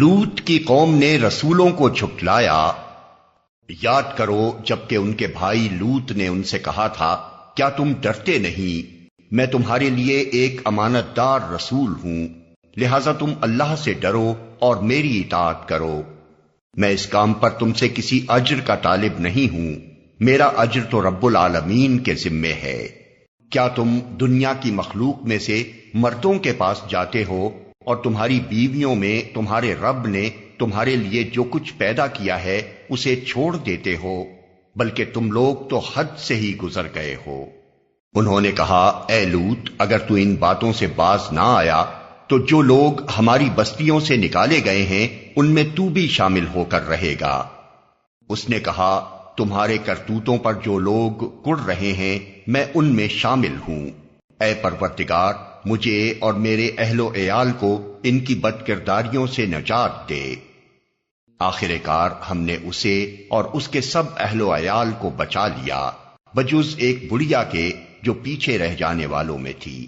لوط کی قوم نے رسولوں کو جھٹلایا۔ یاد کرو جبکہ ان کے بھائی لوط نے ان سے کہا تھا، کیا تم ڈرتے نہیں؟ میں تمہارے لیے ایک امانت دار رسول ہوں، لہذا تم اللہ سے ڈرو اور میری اطاعت کرو۔ میں اس کام پر تم سے کسی اجر کا طالب نہیں ہوں، میرا اجر تو رب العالمین کے ذمے ہے۔ کیا تم دنیا کی مخلوق میں سے مردوں کے پاس جاتے ہو اور تمہاری بیویوں میں تمہارے رب نے تمہارے لیے جو کچھ پیدا کیا ہے اسے چھوڑ دیتے ہو؟ بلکہ تم لوگ تو حد سے ہی گزر گئے ہو۔ انہوں نے کہا، اے لوط، اگر تو ان باتوں سے باز نہ آیا تو جو لوگ ہماری بستیوں سے نکالے گئے ہیں ان میں تو بھی شامل ہو کر رہے گا۔ اس نے کہا، تمہارے کرتوتوں پر جو لوگ کڑ رہے ہیں میں ان میں شامل ہوں۔ اے پروردگار، مجھے اور میرے اہل و عیال کو ان کی بد کرداریوں سے نجات دے۔ آخر کار ہم نے اسے اور اس کے سب اہل و عیال کو بچا لیا، بجز ایک بڑھیا کے جو پیچھے رہ جانے والوں میں تھی۔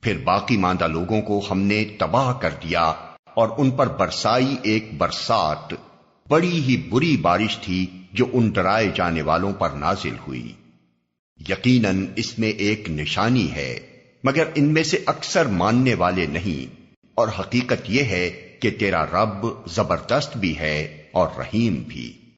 پھر باقی ماندہ لوگوں کو ہم نے تباہ کر دیا اور ان پر برسائی ایک برسات، بڑی ہی بری بارش تھی جو ان ڈرائے جانے والوں پر نازل ہوئی۔ یقیناً اس میں ایک نشانی ہے، مگر ان میں سے اکثر ماننے والے نہیں، اور حقیقت یہ ہے کہ تیرا رب زبردست بھی ہے اور رحیم بھی۔